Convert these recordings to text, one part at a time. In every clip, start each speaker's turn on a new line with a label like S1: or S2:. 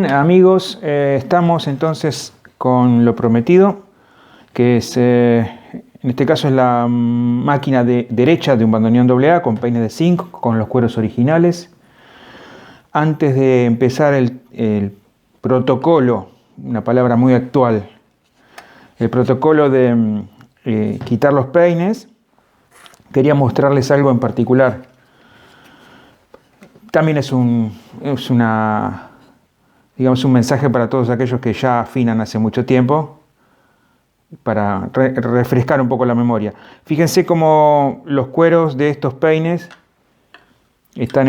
S1: Amigos, estamos entonces con lo prometido, que es, en este caso es la máquina derecha de un bandoneón AA con peines de zinc, con los cueros originales. Antes de empezar el protocolo, una palabra muy actual, el protocolo de quitar los peines, quería mostrarles algo en particular. También es un mensaje para todos aquellos que ya afinan hace mucho tiempo, para refrescar un poco la memoria. Fíjense cómo los cueros de estos peines están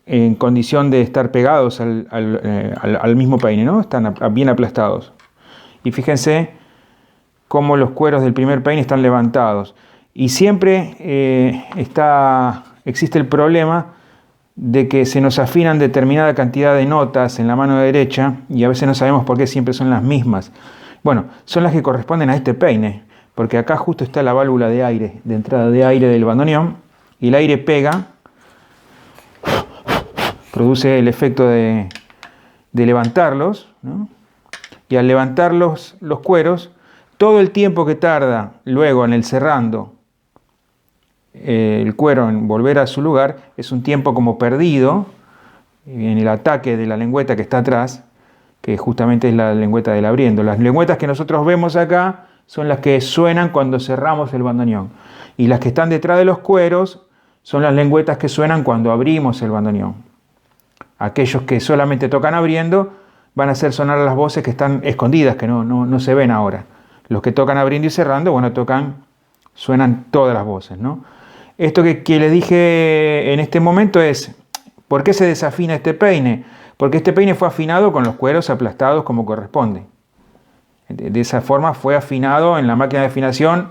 S1: en condición de estar pegados al mismo peine, ¿no? Están bien aplastados. Y fíjense cómo los cueros del primer peine están levantados. Y siempre existe el problema de que se nos afinan determinada cantidad de notas en la mano derecha y a veces no sabemos por qué siempre son las mismas. Bueno, son las que corresponden a este peine, porque acá justo está la válvula de aire, de entrada de aire del bandoneón, y el aire pega, produce el efecto de levantarlos, ¿no? Y al levantar los cueros, todo el tiempo que tarda luego en el cerrando el cuero en volver a su lugar es un tiempo como perdido en el ataque de la lengüeta que está atrás, que justamente es la lengüeta del abriendo. Las lengüetas que nosotros vemos acá son las que suenan cuando cerramos el bandoneón, y las que están detrás de los cueros son las lengüetas que suenan cuando abrimos el bandoneón. Aquellos que solamente tocan abriendo van a hacer sonar las voces que están escondidas, que no se ven ahora. Los que tocan abriendo y cerrando, bueno, suenan todas las voces, ¿no? Esto que les dije en este momento es, ¿por qué se desafina este peine? Porque este peine fue afinado con los cueros aplastados como corresponde. De esa forma fue afinado en la máquina de afinación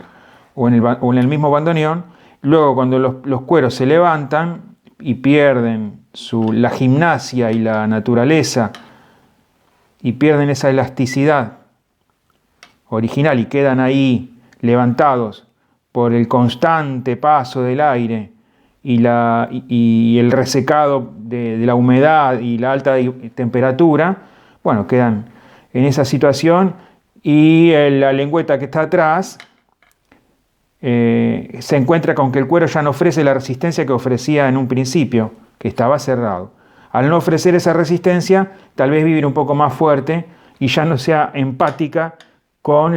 S1: o en el mismo bandoneón. Luego, cuando los cueros se levantan y pierden la gimnasia y la naturaleza y pierden esa elasticidad original y quedan ahí levantados por el constante paso del aire y el resecado de la humedad y la alta temperatura, bueno, quedan en esa situación, y la lengüeta que está atrás se encuentra con que el cuero ya no ofrece la resistencia que ofrecía en un principio, que estaba cerrado. Al no ofrecer esa resistencia, tal vez vivir un poco más fuerte y ya no sea empática con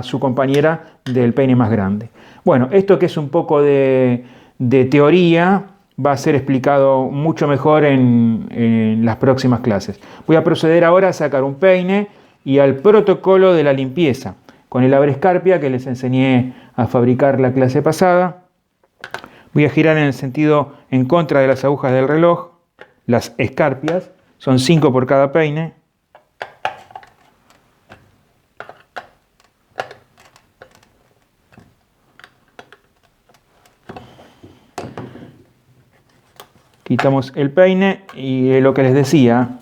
S1: su compañera del peine más grande. Bueno, esto que es un poco de teoría va a ser explicado mucho mejor en las próximas clases. Voy a proceder ahora a sacar un peine y al protocolo de la limpieza con el abrescarpia que les enseñé a fabricar la clase pasada. Voy a girar en el sentido en contra de las agujas del reloj, las escarpias, son 5 por cada peine. Quitamos el peine y lo que les decía,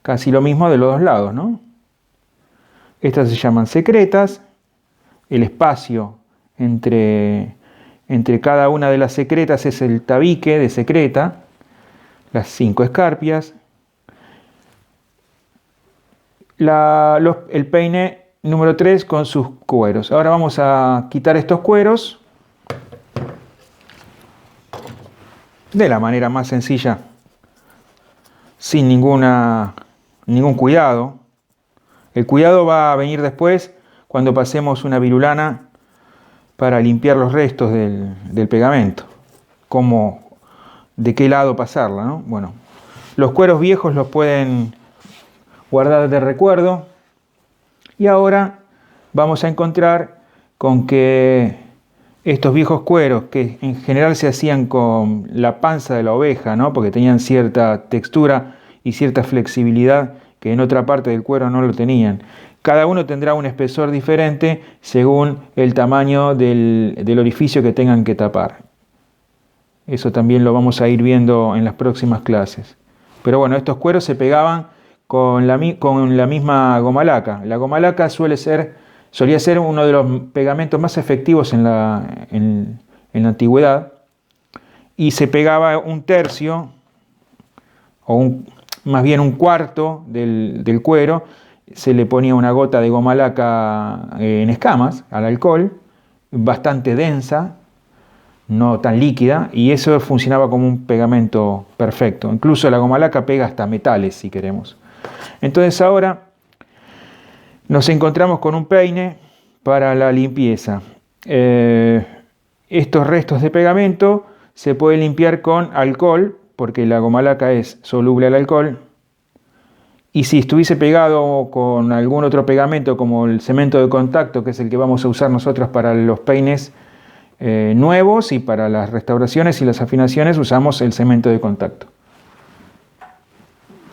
S1: casi lo mismo de los dos lados, ¿no? Estas se llaman secretas. El espacio entre cada una de las secretas es el tabique de secreta, las 5 escarpias. El peine número 3 con sus cueros. Ahora vamos a quitar estos cueros de la manera más sencilla, sin ningún cuidado. El cuidado va a venir después, cuando pasemos una virulana para limpiar los restos del pegamento. De qué lado pasarla, ¿no? Bueno, los cueros viejos los pueden guardar de recuerdo. Y ahora vamos a encontrar con que estos viejos cueros, que en general se hacían con la panza de la oveja, ¿no? Porque tenían cierta textura y cierta flexibilidad que en otra parte del cuero no lo tenían. Cada uno tendrá un espesor diferente según el tamaño del orificio que tengan que tapar. Eso también lo vamos a ir viendo en las próximas clases. Pero bueno, estos cueros se pegaban con la misma goma laca. La goma laca solía ser uno de los pegamentos más efectivos en la antigüedad, y se pegaba un tercio más bien un cuarto del cuero, se le ponía una gota de goma laca en escamas al alcohol, bastante densa, no tan líquida, y eso funcionaba como un pegamento perfecto. Incluso la goma laca pega hasta metales si queremos. Entonces ahora nos encontramos con un peine para la limpieza. Estos restos de pegamento se pueden limpiar con alcohol, porque la goma laca es soluble al alcohol. Y si estuviese pegado con algún otro pegamento, como el cemento de contacto, que es el que vamos a usar nosotros para los peines nuevos, y para las restauraciones y las afinaciones usamos el cemento de contacto,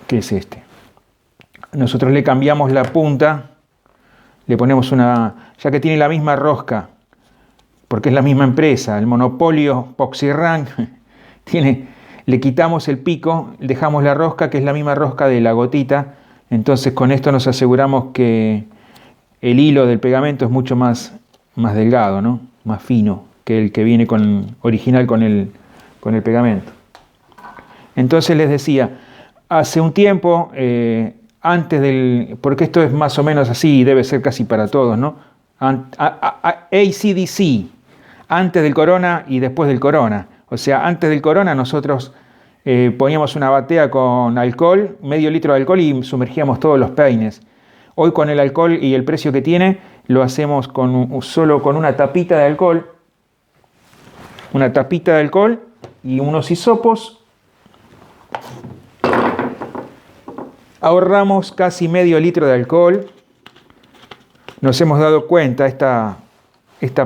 S1: que es este. Nosotros le cambiamos la punta, le ponemos una, ya que tiene la misma rosca, porque es la misma empresa, el monopolio Poxirran, le quitamos el pico, dejamos la rosca, que es la misma rosca de la gotita. Entonces con esto nos aseguramos que el hilo del pegamento es mucho más delgado, ¿no? Más fino que el que viene original con el pegamento. Entonces les decía, hace un tiempo, porque esto es más o menos así y debe ser casi para todos, ¿no? AC/DC, antes del corona y después del corona. O sea, antes del corona nosotros poníamos una batea con alcohol, medio litro de alcohol, y sumergíamos todos los peines. Hoy con el alcohol y el precio que tiene, lo hacemos solo con una tapita de alcohol. Una tapita de alcohol y unos hisopos. Ahorramos casi medio litro de alcohol. Nos hemos dado cuenta, esta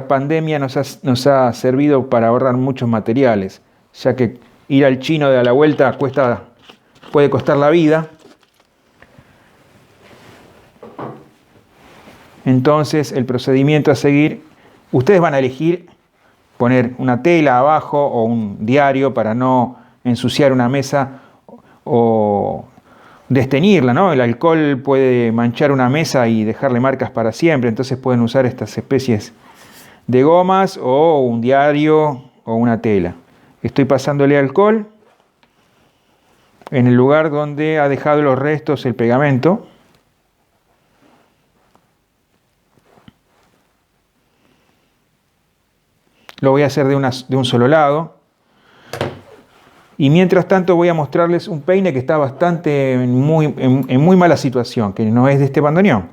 S1: pandemia nos ha servido para ahorrar muchos materiales, ya que ir al chino de a la vuelta puede costar la vida. Entonces el procedimiento a seguir, ustedes van a elegir poner una tela abajo o un diario para no ensuciar una mesa o desteñirla, ¿no? El alcohol puede manchar una mesa y dejarle marcas para siempre, entonces pueden usar estas especies de gomas o un diario o una tela. Estoy pasándole alcohol en el lugar donde ha dejado los restos el pegamento. Lo voy a hacer de un solo lado. Y mientras tanto voy a mostrarles un peine que está en muy mala situación, que no es de este bandoneón,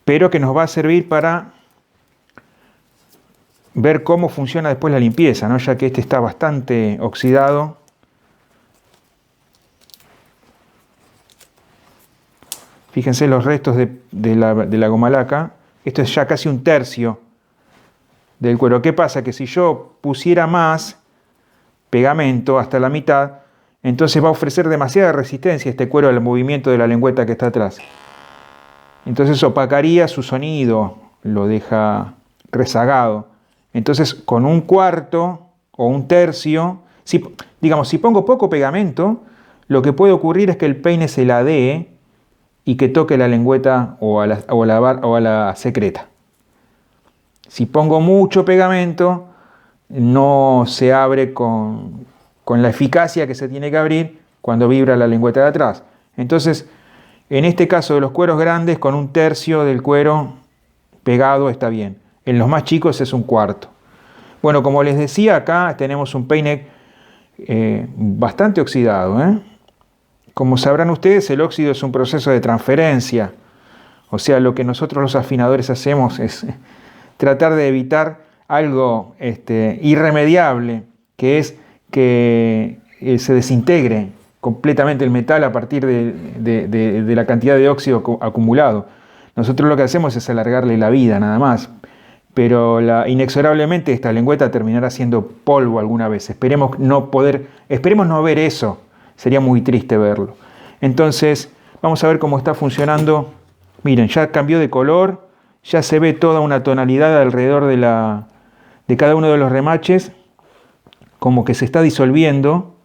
S1: pero que nos va a servir para ver cómo funciona después la limpieza, ¿no? Ya que este está bastante oxidado. Fíjense los restos de la goma laca. Esto es ya casi un tercio del cuero. ¿Qué pasa? Que si yo pusiera más pegamento hasta la mitad, entonces va a ofrecer demasiada resistencia este cuero al movimiento de la lengüeta que está atrás. Entonces opacaría su sonido, lo deja rezagado. Entonces con un cuarto o un tercio, si pongo poco pegamento, lo que puede ocurrir es que el peine se ladee y que toque la lengüeta o a la secreta. Si pongo mucho pegamento, no se abre con la eficacia que se tiene que abrir cuando vibra la lengüeta de atrás. Entonces, en este caso de los cueros grandes, con un tercio del cuero pegado está bien. En los más chicos es un cuarto. Bueno, como les decía, acá tenemos un peine bastante oxidado, ¿eh? Como sabrán ustedes, el óxido es un proceso de transferencia. O sea, lo que nosotros los afinadores hacemos es tratar de evitar algo irremediable, que es que se desintegre completamente el metal a partir de la cantidad de óxido acumulado. Nosotros lo que hacemos es alargarle la vida, nada más. Pero inexorablemente esta lengüeta terminará siendo polvo alguna vez. Esperemos no ver eso. Sería muy triste verlo. Entonces, vamos a ver cómo está funcionando. Miren, ya cambió de color. Ya se ve toda una tonalidad alrededor de cada uno de los remaches, como que se está disolviendo.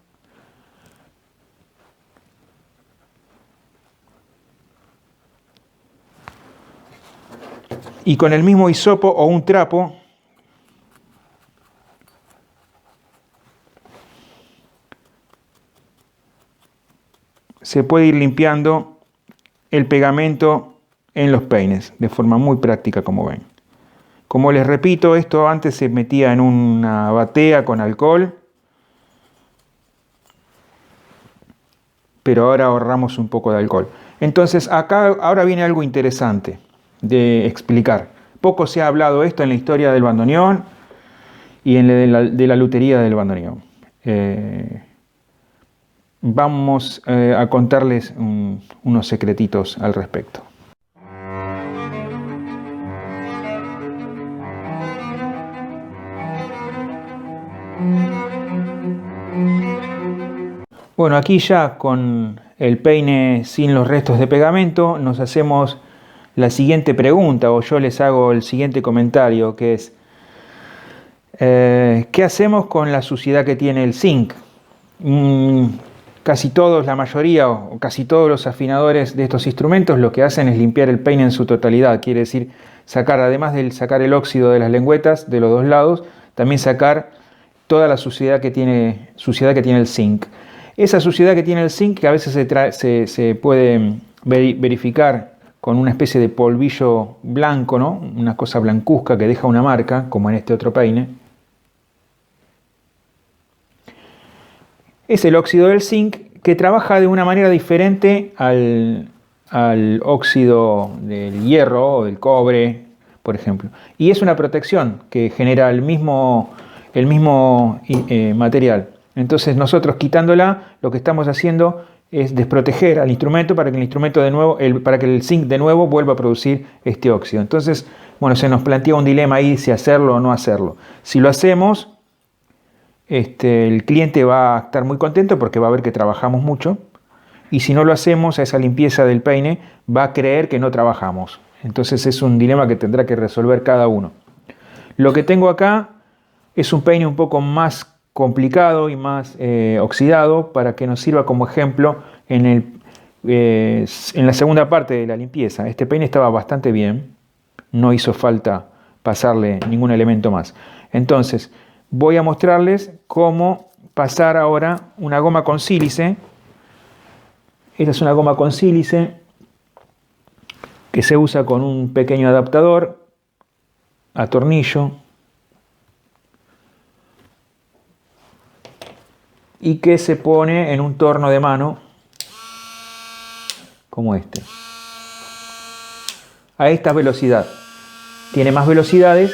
S1: Y con el mismo hisopo o un trapo, se puede ir limpiando el pegamento en los peines de forma muy práctica, como ven. Como les repito, esto antes se metía en una batea con alcohol, pero ahora ahorramos un poco de alcohol. Entonces acá ahora viene algo interesante de explicar. Poco se ha hablado esto en la historia del bandoneón y en de la lutería del bandoneón. Vamos a contarles unos secretitos al respecto. Bueno, aquí ya con el peine sin los restos de pegamento nos hacemos la siguiente pregunta, o yo les hago el siguiente comentario, que es ¿qué hacemos con la suciedad que tiene el zinc? Casi todos, la mayoría o casi todos los afinadores de estos instrumentos lo que hacen es limpiar el peine en su totalidad, quiere decir sacar, además de sacar el óxido de las lengüetas de los dos lados, también sacar toda la suciedad que tiene el zinc. Esa suciedad que tiene el zinc, que a veces se puede verificar con una especie de polvillo blanco, ¿no? Una cosa blancuzca que deja una marca, como en este otro peine. Es el óxido del zinc que trabaja de una manera diferente al óxido del hierro o del cobre, por ejemplo. Y es una protección que genera el mismo material. Entonces nosotros quitándola, lo que estamos haciendo es desproteger al instrumento para que el instrumento de nuevo, para que el zinc de nuevo vuelva a producir este óxido. Entonces, bueno, se nos plantea un dilema ahí si hacerlo o no hacerlo. Si lo hacemos, el cliente va a estar muy contento porque va a ver que trabajamos mucho. Y si no lo hacemos, a esa limpieza del peine va a creer que no trabajamos. Entonces es un dilema que tendrá que resolver cada uno. Lo que tengo acá es un peine un poco más complicado y más oxidado para que nos sirva como ejemplo en la segunda parte de la limpieza. Este peine estaba bastante bien, no hizo falta pasarle ningún elemento más. Entonces voy a mostrarles cómo pasar ahora una goma con sílice. Esta es una goma con sílice que se usa con un pequeño adaptador a tornillo y que se pone en un torno de mano como este, a esta velocidad. Tiene más velocidades,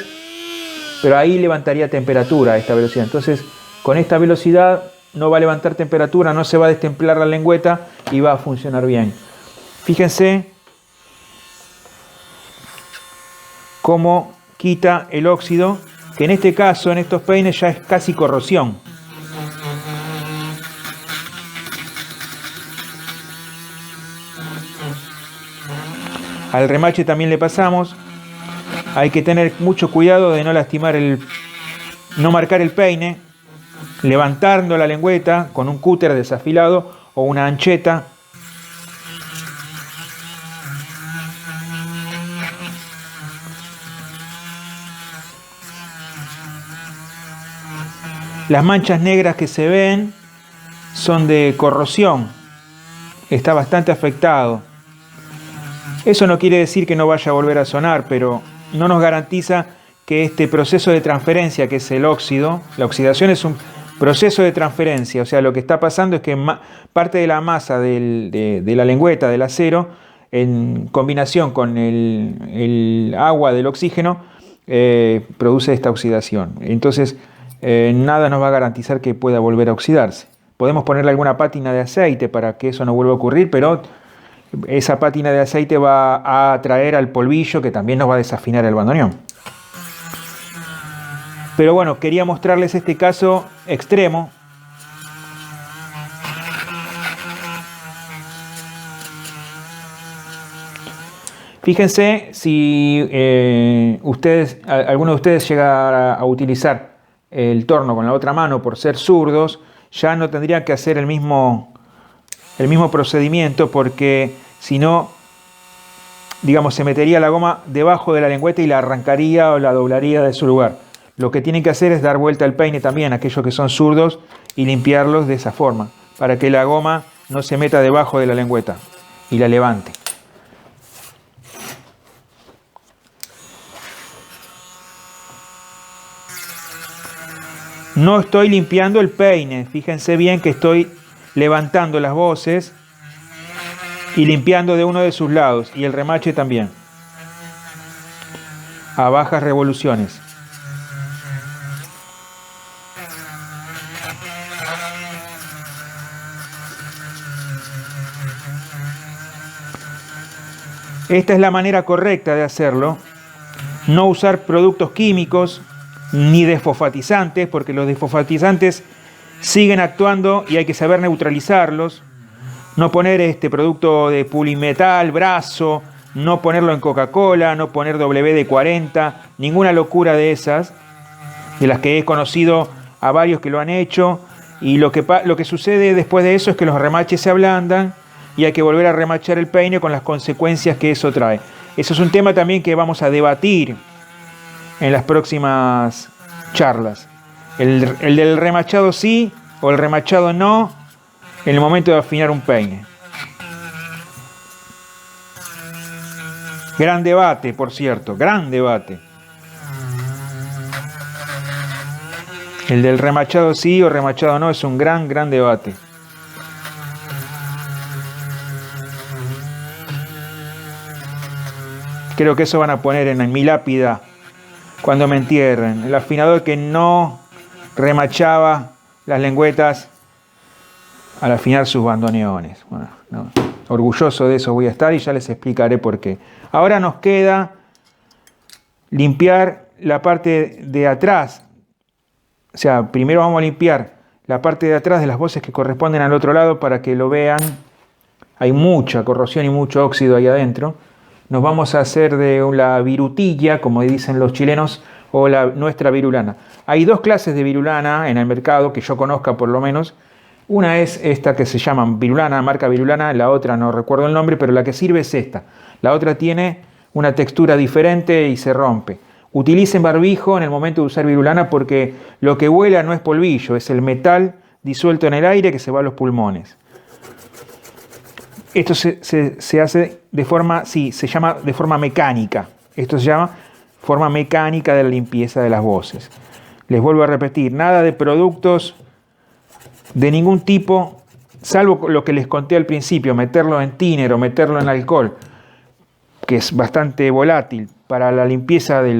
S1: pero ahí levantaría temperatura a esta velocidad. Entonces con esta velocidad no va a levantar temperatura, no se va a destemplar la lengüeta y va a funcionar bien. Fíjense cómo quita el óxido, que en este caso, en estos peines, ya es casi corrosión. Al remache también le pasamos. Hay que tener mucho cuidado de no lastimar no marcar el peine, levantando la lengüeta con un cúter desafilado o una ancheta. Las manchas negras que se ven son de corrosión. Está bastante afectado. Eso no quiere decir que no vaya a volver a sonar, pero no nos garantiza que este proceso de transferencia, que es el óxido, la oxidación es un proceso de transferencia, o sea, lo que está pasando es que parte de la masa de la lengüeta del acero, en combinación con el agua del oxígeno, produce esta oxidación. Entonces, nada nos va a garantizar que pueda volver a oxidarse. Podemos ponerle alguna pátina de aceite para que eso no vuelva a ocurrir, pero esa pátina de aceite va a atraer al polvillo que también nos va a desafinar el bandoneón. Pero bueno, quería mostrarles este caso extremo. Fíjense si alguno de ustedes llega a utilizar el torno con la otra mano por ser zurdos, ya no tendrían que hacer el mismo procedimiento, porque si no, digamos, se metería la goma debajo de la lengüeta y la arrancaría o la doblaría de su lugar. Lo que tienen que hacer es dar vuelta al peine también, aquellos que son zurdos, y limpiarlos de esa forma, para que la goma no se meta debajo de la lengüeta y la levante. No estoy limpiando el peine, fíjense bien que estoy levantando las voces y limpiando de uno de sus lados y el remache también, a bajas revoluciones. Esta es la manera correcta de hacerlo. No usar productos químicos ni desfosfatizantes, porque los desfosfatizantes siguen actuando y hay que saber neutralizarlos. No poner producto de Pulimetal, Brazo, no ponerlo en Coca-Cola, no poner WD-40, ninguna locura de esas, de las que he conocido a varios que lo han hecho. Y lo que sucede después de eso es que los remaches se ablandan y hay que volver a remachar el peine con las consecuencias que eso trae. Eso es un tema también que vamos a debatir en las próximas charlas. El del remachado sí o el remachado no en el momento de afinar un peine. Gran debate, por cierto, gran debate. El del remachado sí o remachado no es un gran debate. Creo que eso van a poner en mi lápida cuando me entierren. El afinador que no remachaba las lengüetas al afinar sus bandoneones. Bueno, no, orgulloso de eso voy a estar y ya les explicaré por qué. Ahora nos queda limpiar la parte de atrás. O sea, primero vamos a limpiar la parte de atrás de las voces que corresponden al otro lado para que lo vean. Hay mucha corrosión y mucho óxido ahí adentro. Nos vamos a hacer de la virutilla, como dicen los chilenos, o nuestra virulana. Hay dos clases de virulana en el mercado, que yo conozca por lo menos. Una es esta que se llama virulana, marca virulana, la otra no recuerdo el nombre, pero la que sirve es esta. La otra tiene una textura diferente y se rompe. Utilicen barbijo en el momento de usar virulana porque lo que vuela no es polvillo, es el metal disuelto en el aire que se va a los pulmones. Esto se hace de forma, sí, se llama de forma mecánica. Esto se llama forma mecánica de la limpieza de las voces. Les vuelvo a repetir, nada de productos de ningún tipo, salvo lo que les conté al principio, meterlo en thinner o meterlo en alcohol, que es bastante volátil para la limpieza del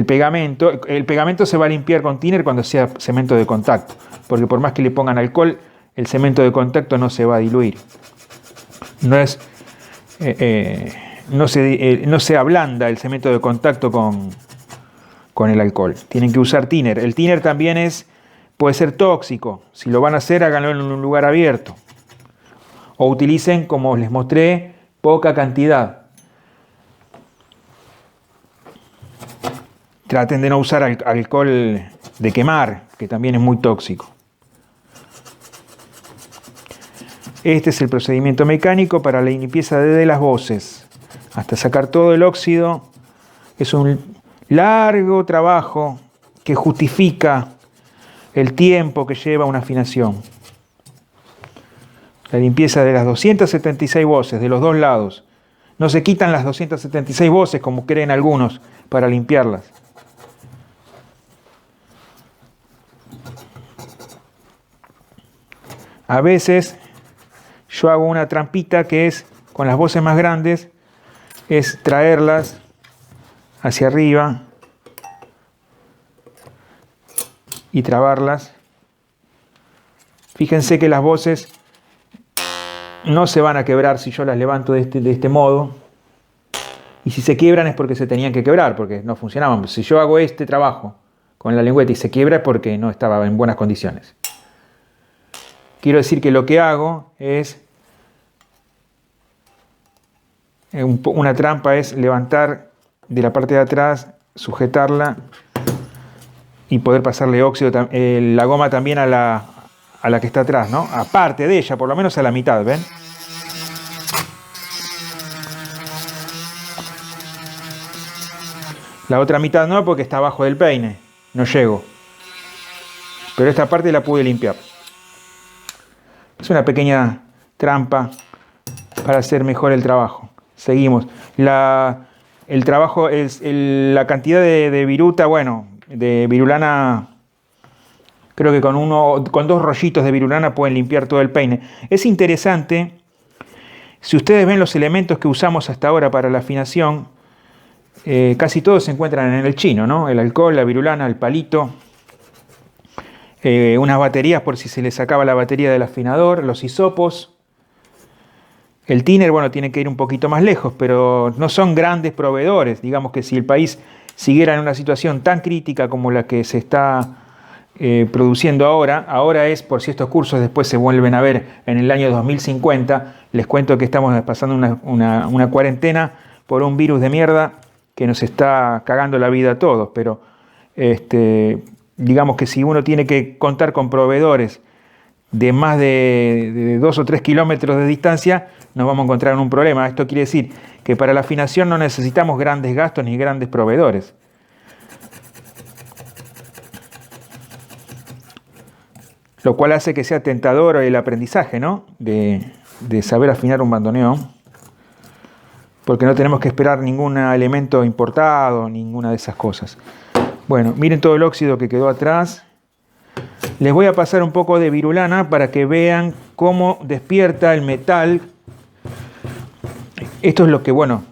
S1: pegamento. El pegamento se va a limpiar con thinner cuando sea cemento de contacto, porque por más que le pongan alcohol, el cemento de contacto no se va a diluir. No se ablanda el cemento de contacto con el alcohol. Tienen que usar thinner. El thinner también puede ser tóxico. Si lo van a hacer, háganlo en un lugar abierto. O utilicen, como les mostré, poca cantidad. Traten de no usar alcohol de quemar, que también es muy tóxico. Este es el procedimiento mecánico para la limpieza de las voces. Hasta sacar todo el óxido. Es un largo trabajo que justifica el tiempo que lleva una afinación. La limpieza de las 276 voces de los dos lados. No se quitan las 276 voces como creen algunos para limpiarlas. A veces yo hago una trampita que es, con las voces más grandes, es traerlas hacia arriba y trabarlas. Fíjense que las voces no se van a quebrar si yo las levanto de este modo. Y si se quiebran es porque se tenían que quebrar, porque no funcionaban. Si yo hago este trabajo con la lengüeta y se quiebra es porque no estaba en buenas condiciones. Quiero decir que lo que hago es, una trampa es levantar de la parte de atrás, sujetarla y poder pasarle óxido, la goma también a la que está atrás, ¿no? Aparte de ella, por lo menos a la mitad, ¿ven? La otra mitad no, porque está abajo del peine, no llego. Pero esta parte la pude limpiar. Es una pequeña trampa para hacer mejor el trabajo. Seguimos. El trabajo es la cantidad de viruta, bueno, de virulana. Creo que con 2 rollitos de virulana pueden limpiar todo el peine. Es interesante, si ustedes ven los elementos que usamos hasta ahora para la afinación, casi todos se encuentran en el chino, ¿no? El alcohol, la virulana, el palito, unas baterías por si se le sacaba la batería del afinador, los hisopos. El thinner, bueno, tiene que ir un poquito más lejos, pero no son grandes proveedores. Digamos que si el país siguiera en una situación tan crítica como la que se está produciendo ahora es, por si estos cursos después se vuelven a ver en el año 2050, les cuento que estamos pasando una cuarentena por un virus de mierda que nos está cagando la vida a todos, pero digamos que si uno tiene que contar con proveedores de más de 2 o 3 kilómetros de distancia, nos vamos a encontrar en un problema. Esto quiere decir que para la afinación no necesitamos grandes gastos ni grandes proveedores. Lo cual hace que sea tentador el aprendizaje, ¿no? De saber afinar un bandoneón. Porque no tenemos que esperar ningún elemento importado, ninguna de esas cosas. Bueno, miren todo el óxido que quedó atrás. Les voy a pasar un poco de virulana para que vean cómo despierta el metal. Esto es lo que, bueno,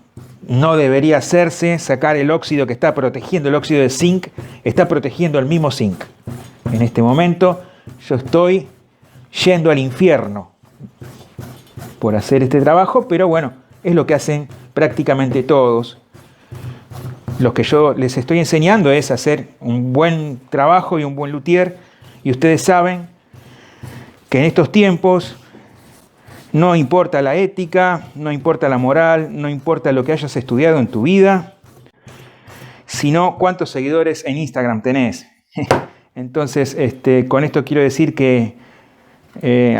S1: no debería hacerse, sacar el óxido que está protegiendo, el óxido de zinc, está protegiendo el mismo zinc. En este momento yo estoy yendo al infierno por hacer este trabajo, pero bueno, es lo que hacen prácticamente todos. Lo que yo les estoy enseñando es hacer un buen trabajo y un buen luthier, y ustedes saben que en estos tiempos no importa la ética, no importa la moral, no importa lo que hayas estudiado en tu vida, sino cuántos seguidores en Instagram tenés. Entonces, con esto quiero decir que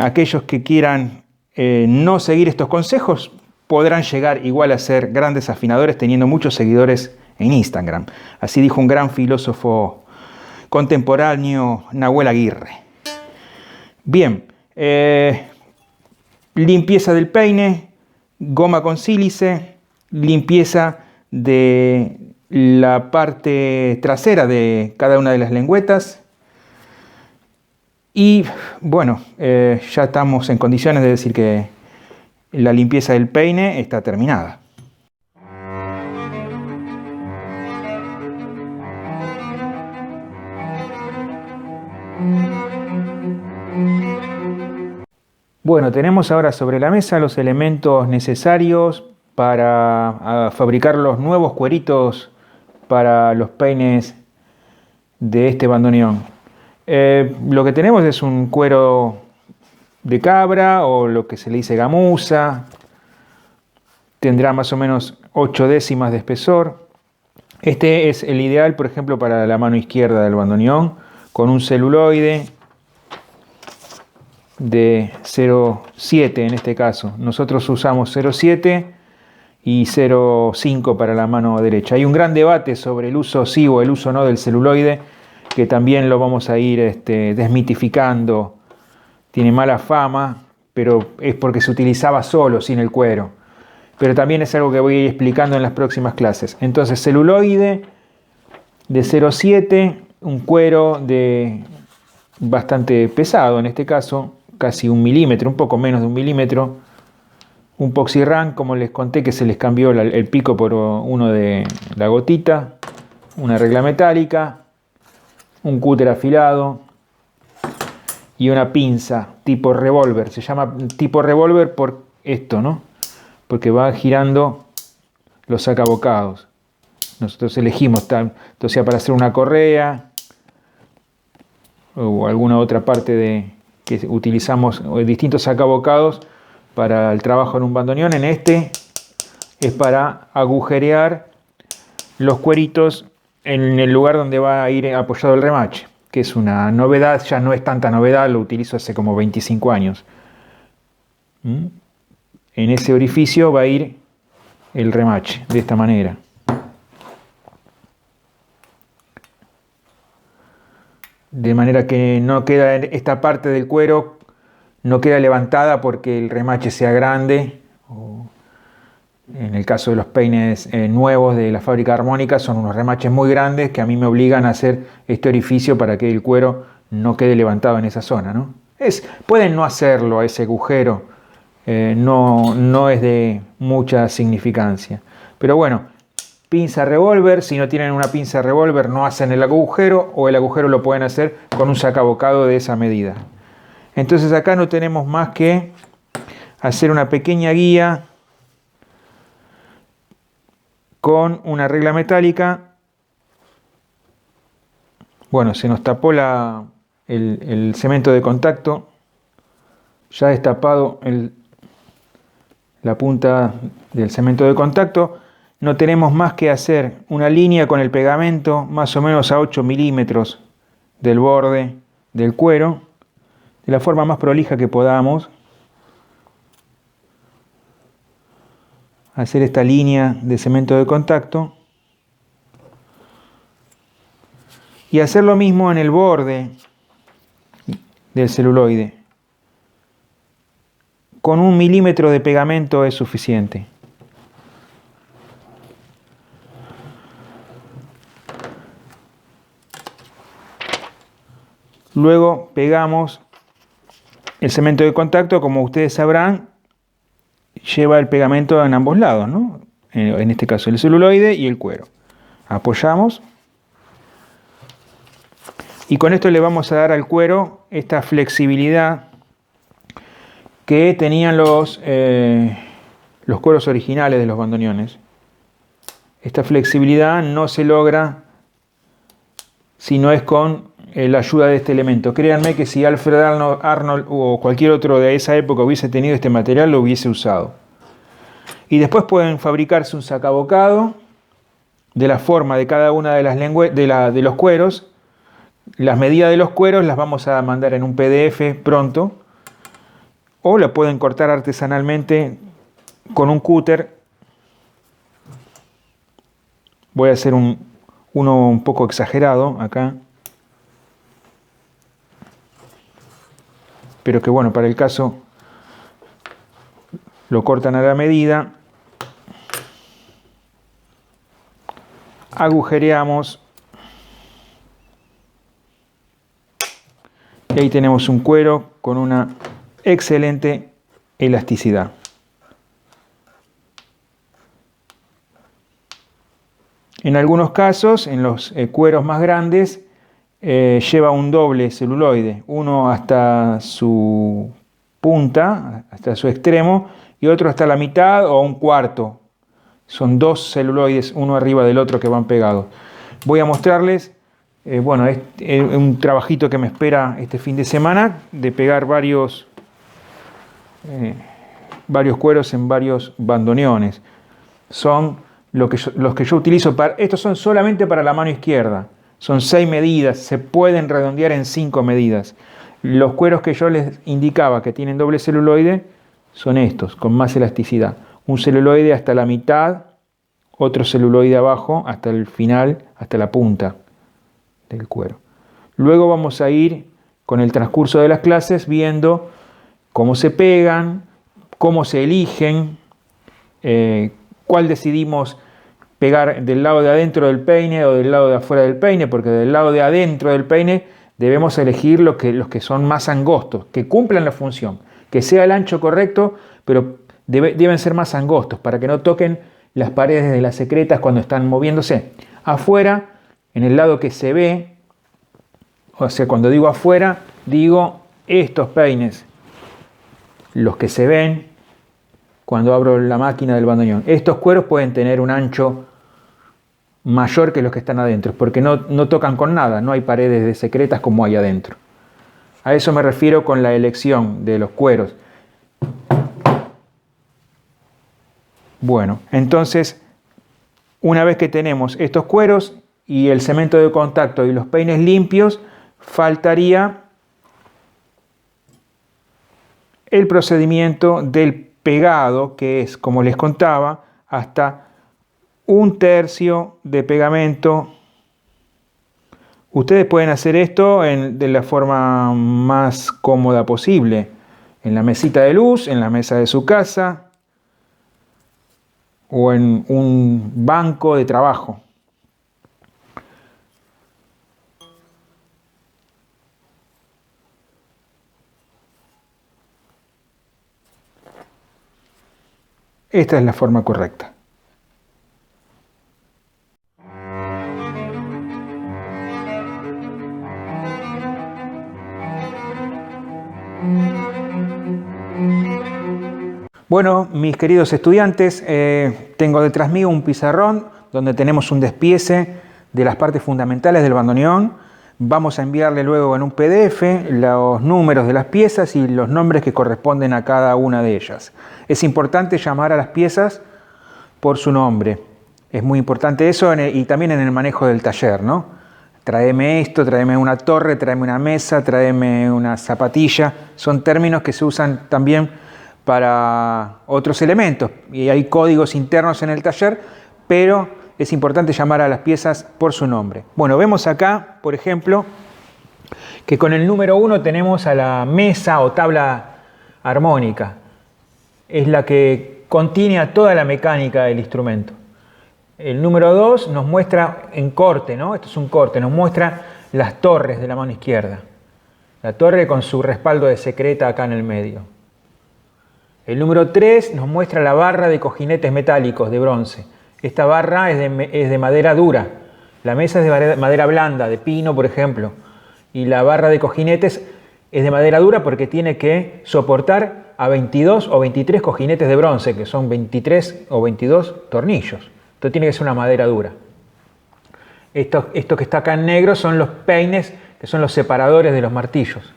S1: aquellos que quieran no seguir estos consejos podrán llegar igual a ser grandes afinadores teniendo muchos seguidores en Instagram. Así dijo un gran filósofo contemporáneo, Nahuel Aguirre. Bien, limpieza del peine, goma con sílice, limpieza de la parte trasera de cada una de las lengüetas. Y bueno, ya estamos en condiciones de decir que la limpieza del peine está terminada. Bueno, tenemos ahora sobre la mesa los elementos necesarios para fabricar los nuevos cueritos para los peines de este bandoneón. Lo que tenemos es un cuero de cabra o lo que se le dice gamuza. Tendrá más o menos 8 décimas de espesor. Este es el ideal, por ejemplo, para la mano izquierda del bandoneón, con un celuloide de 0,7 en este caso. Nosotros usamos 0,7 y 0,5 para la mano derecha. Hay un gran debate sobre el uso sí o el uso no del celuloide, que también lo vamos a ir desmitificando. Tiene mala fama, pero es porque se utilizaba solo, sin el cuero. Pero también es algo que voy a ir explicando en las próximas clases. Entonces, celuloide de 0,7, un cuero de bastante pesado, en este caso, casi 1 milímetro, un poco menos de 1 milímetro. Un Poxirran, como les conté, que se les cambió el pico por uno de la gotita. Una regla metálica, un cúter afilado y una pinza tipo revólver. Se llama tipo revólver por esto, ¿no? Porque va girando los sacabocados. Nosotros elegimos tal, entonces para hacer una correa o alguna otra parte que utilizamos distintos sacabocados para el trabajo en un bandoneón. En este es para agujerear los cueritos en el lugar donde va a ir apoyado el remache, que es una novedad, ya no es tanta novedad, lo utilizo hace como 25 años. En ese orificio va a ir el remache, de esta manera. De manera que no queda esta parte del cuero, no queda levantada porque el remache sea grande. O en el caso de los peines nuevos de la fábrica armónica, son unos remaches muy grandes que a mí me obligan a hacer este orificio para que el cuero no quede levantado en esa zona, ¿no? Pueden no hacerlo a ese agujero, no es de mucha significancia. Pero bueno, pinza revólver, si no tienen una pinza revólver no hacen el agujero, o el agujero lo pueden hacer con un sacabocado de esa medida. Entonces acá no tenemos más que hacer una pequeña guía con una regla metálica. Bueno, se nos tapó el cemento de contacto, ya destapado la punta del cemento de contacto. No tenemos más que hacer una línea con el pegamento más o menos a 8 milímetros del borde del cuero, de la forma más prolija que podamos. Hacer esta línea de cemento de contacto y hacer lo mismo en el borde del celuloide. Con 1 milímetro de pegamento es suficiente. Luego pegamos el cemento de contacto, como ustedes sabrán, lleva el pegamento en ambos lados, ¿no? En este caso el celuloide y el cuero. Apoyamos y con esto le vamos a dar al cuero esta flexibilidad que tenían los cueros originales de los bandoneones. Esta flexibilidad no se logra si no es con la ayuda de este elemento. Créanme que si Alfred Arnold o cualquier otro de esa época hubiese tenido este material, lo hubiese usado. Y después pueden fabricarse un sacabocado de la forma de cada una de las de los cueros. Las medidas de los cueros las vamos a mandar en un PDF pronto, o la pueden cortar artesanalmente con un cúter. Voy a hacer uno un poco exagerado acá, pero que bueno, para el caso lo cortan a la medida. Agujereamos y ahí tenemos un cuero con una excelente elasticidad. En algunos casos, en los cueros más grandes, lleva un doble celuloide, uno hasta su punta, hasta su extremo, y otro hasta la mitad o un cuarto. Son 2 celuloides, uno arriba del otro, que van pegados. Voy a mostrarles, bueno, es un trabajito que me espera este fin de semana, de pegar varios cueros en varios bandoneones. Son los que yo utilizo estos son solamente para la mano izquierda. Son 6 medidas, se pueden redondear en 5 medidas. Los cueros que yo les indicaba que tienen doble celuloide son estos, con más elasticidad. Un celuloide hasta la mitad, otro celuloide abajo hasta el final, hasta la punta del cuero. Luego vamos a ir con el transcurso de las clases viendo cómo se pegan, cómo se eligen, cuál decidimos pegar del lado de adentro del peine o del lado de afuera del peine, porque del lado de adentro del peine debemos elegir los que son más angostos, que cumplan la función, que sea el ancho correcto, pero deben ser más angostos para que no toquen las paredes de las secretas cuando están moviéndose. Afuera, en el lado que se ve, o sea, cuando digo afuera, digo estos peines, los que se ven cuando abro la máquina del bandoneón. Estos cueros pueden tener un ancho mayor que los que están adentro, porque no tocan con nada, no hay paredes de secretas como hay adentro. A eso me refiero con la elección de los cueros. Bueno, entonces, una vez que tenemos estos cueros y el cemento de contacto y los peines limpios, faltaría el procedimiento del pegado, que es, como les contaba, hasta 1/3 de pegamento. Ustedes pueden hacer esto de la forma más cómoda posible. en la mesita de luz, en la mesa de su casa o en un banco de trabajo. Esta es la forma correcta. Bueno, mis queridos estudiantes, tengo detrás mío un pizarrón donde tenemos un despiece de las partes fundamentales del bandoneón. Vamos a enviarle luego en un PDF los números de las piezas y los nombres que corresponden a cada una de ellas. Es importante llamar a las piezas por su nombre. Es muy importante eso y también en el manejo del taller, ¿no? Tráeme esto, tráeme una torre, tráeme una mesa, tráeme una zapatilla. Son términos que se usan también para otros elementos. Y hay códigos internos en el taller, pero es importante llamar a las piezas por su nombre. Bueno, vemos acá, por ejemplo, que con el número 1 tenemos a la mesa o tabla armónica. Es la que contiene a toda la mecánica del instrumento. El número 2 nos muestra en corte, ¿no? Esto es un corte, nos muestra las torres de la mano izquierda. La torre con su respaldo de secreta acá en el medio. El número 3 nos muestra la barra de cojinetes metálicos de bronce. Esta barra es de madera dura. La mesa es de madera blanda, de pino, por ejemplo. Y la barra de cojinetes es de madera dura porque tiene que soportar a 22 o 23 cojinetes de bronce, que son 23 o 22 tornillos. Esto tiene que ser una madera dura. Esto que está acá en negro son los peines, que son los separadores de los martillos.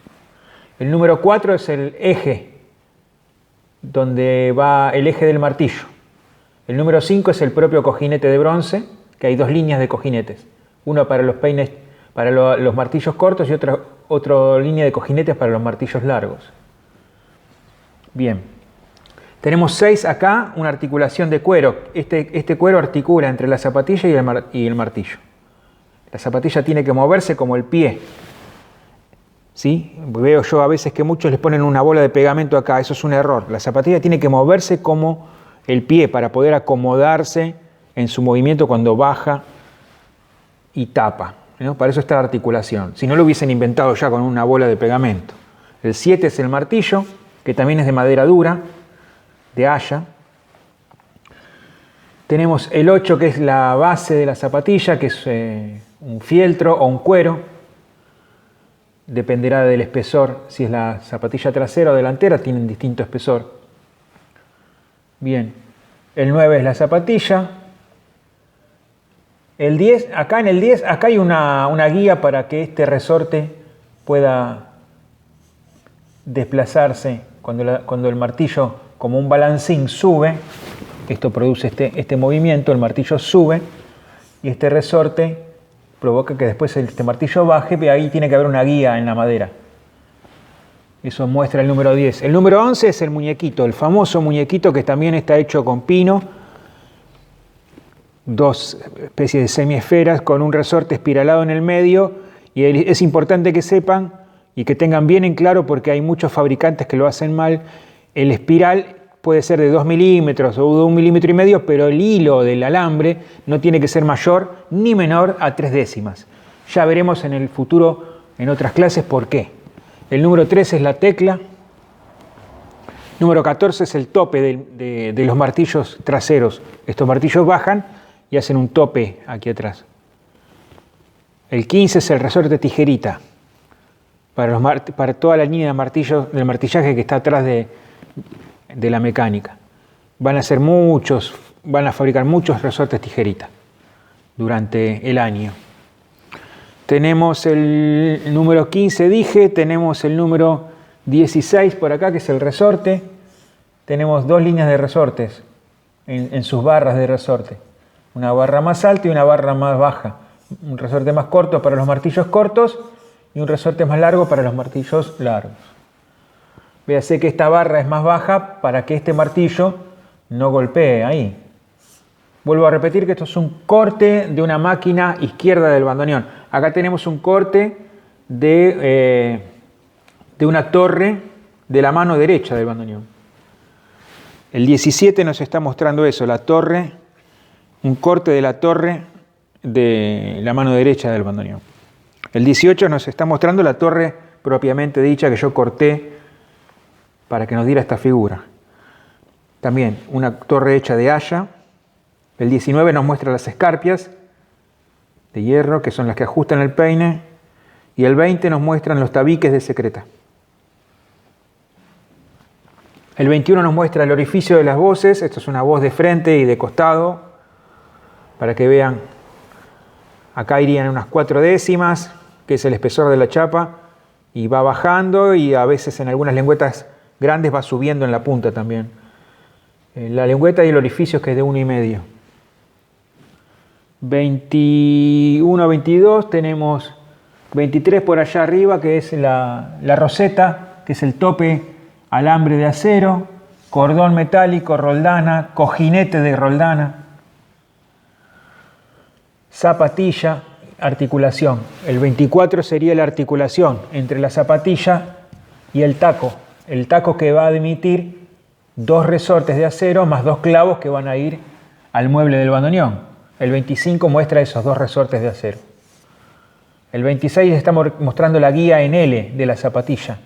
S1: El número 4 es el eje, donde va el eje del martillo. El número 5 es el propio cojinete de bronce, que hay dos líneas de cojinetes. Uno para los peines, para los martillos cortos y otra línea de cojinetes para los martillos largos. Bien. Tenemos 6 acá, una articulación de cuero. Este cuero articula entre la zapatilla y el martillo. La zapatilla tiene que moverse como el pie. ¿Sí? Veo yo a veces que muchos les ponen una bola de pegamento acá, eso es un error. La zapatilla tiene que moverse como el pie para poder acomodarse en su movimiento cuando baja y tapa, ¿no? Para eso está la articulación. Si no lo hubiesen inventado ya con una bola de pegamento. El 7 es el martillo, que también es de madera dura, de haya. Tenemos el 8, que es la base de la zapatilla, que es un fieltro o un cuero. Dependerá del espesor, si es la zapatilla trasera o delantera, tienen distinto espesor. Bien, el 9 es la zapatilla. El 10, acá en el 10, acá hay una guía para que este resorte pueda desplazarse cuando el martillo, como un balancín, sube. Esto produce este movimiento, el martillo sube y este resorte provoca que después este martillo baje, pero ahí tiene que haber una guía en la madera. Eso muestra el número 10. El número 11 es el muñequito, el famoso muñequito que también está hecho con pino, dos especies de semiesferas con un resorte espiralado en el medio, y es importante que sepan y que tengan bien en claro, porque hay muchos fabricantes que lo hacen mal. El espiral puede ser de 2 milímetros o de 1,5 milímetros, pero el hilo del alambre no tiene que ser mayor ni menor a 3 décimas. Ya veremos en el futuro, en otras clases, por qué. El número 13 es la tecla. Número 14 es el tope de los martillos traseros. Estos martillos bajan y hacen un tope aquí atrás. El 15 es el resorte tijerita, para toda la línea de martillos, del martillaje que está atrás de la mecánica. Van a fabricar muchos resortes tijerita durante el año. Tenemos el número 15, dije, tenemos el número 16 por acá, que es el resorte. Tenemos dos líneas de resortes en sus barras de resorte. Una barra más alta y una barra más baja. Un resorte más corto para los martillos cortos y un resorte más largo para los martillos largos. Véase que esta barra es más baja para que este martillo no golpee ahí. Vuelvo a repetir que esto es un corte de una máquina izquierda del bandoneón. Acá tenemos un corte de una torre de la mano derecha del bandoneón. El 17 nos está mostrando eso, la torre, un corte de la torre de la mano derecha del bandoneón. El 18 nos está mostrando la torre propiamente dicha que yo corté para que nos diera esta figura. También una torre hecha de haya. El 19 nos muestra las escarpias de hierro, que son las que ajustan el peine. Y el 20 nos muestran los tabiques de secreta. El 21 nos muestra el orificio de las voces. Esto es una voz de frente y de costado, para que vean. Acá irían unas 4 décimas, que es el espesor de la chapa, y va bajando, y a veces en algunas lengüetas grandes va subiendo en la punta también. La lengüeta y el orificio, que es de 1,5. 21, 22, tenemos 23 por allá arriba, que es la roseta, que es el tope alambre de acero, cordón metálico, roldana, cojinete de roldana, zapatilla, articulación. El 24 sería la articulación entre la zapatilla y el taco que va a emitir 2 resortes de acero más 2 clavos que van a ir al mueble del bandoneón. El 25 muestra esos 2 resortes de acero. El 26 está mostrando la guía en L de la zapatilla.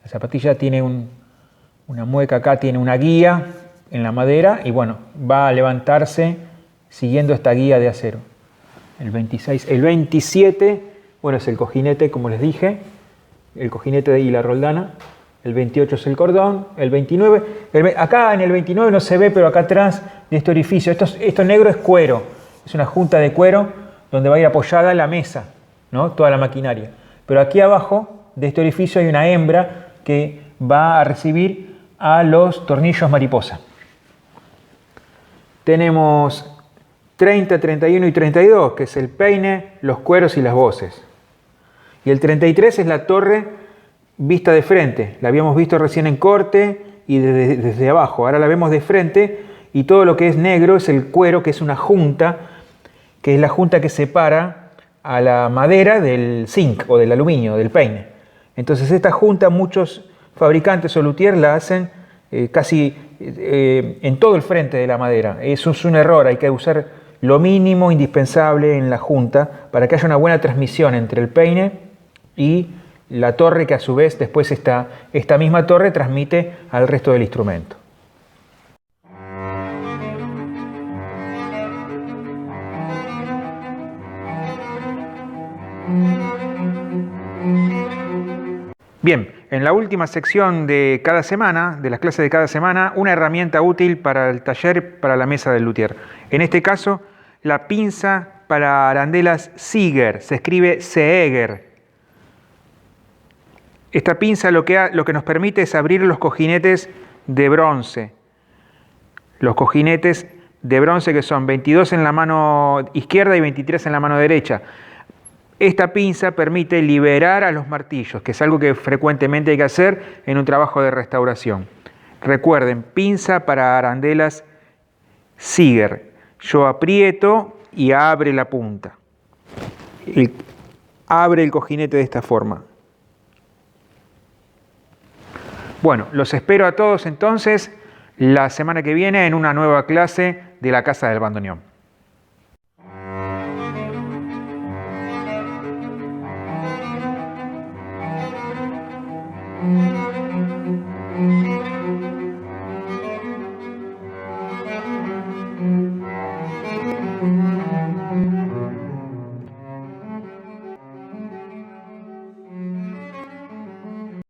S1: La zapatilla tiene una mueca acá, tiene una guía en la madera y bueno, va a levantarse siguiendo esta guía de acero. El 26, el 27, bueno, es el cojinete, como les dije, el cojinete y la roldana. El 28 es el cordón. El 29, acá en el 29 no se ve, pero acá atrás de este orificio, esto negro es cuero. Es una junta de cuero donde va a ir apoyada la mesa, ¿no? Toda la maquinaria. Pero aquí abajo de este orificio hay una hembra que va a recibir a los tornillos mariposa. Tenemos 30, 31 y 32, que es el peine, los cueros y las voces. Y el 33 es la torre vista de frente. La habíamos visto recién en corte y desde abajo. Ahora la vemos de frente y todo lo que es negro es el cuero, que es una junta, que es la junta que separa a la madera del zinc o del aluminio, del peine. Entonces esta junta muchos fabricantes o luthier la hacen casi en todo el frente de la madera. Eso es un error, hay que usar lo mínimo indispensable en la junta para que haya una buena transmisión entre el peine y la torre, que a su vez después esta misma torre transmite al resto del instrumento. Bien, en la última sección de cada semana, de las clases de cada semana, una herramienta útil para el taller, para la mesa del luthier. En este caso, la pinza para arandelas Seeger, se escribe Seeger. Esta pinza lo que nos permite es abrir los cojinetes de bronce. Los cojinetes de bronce, que son 22 en la mano izquierda y 23 en la mano derecha. Esta pinza permite liberar a los martillos, que es algo que frecuentemente hay que hacer en un trabajo de restauración. Recuerden, pinza para arandelas Seeger. Yo aprieto y abre la punta. Abre el cojinete de esta forma. Bueno, los espero a todos entonces la semana que viene en una nueva clase de la Casa del Bandoneón.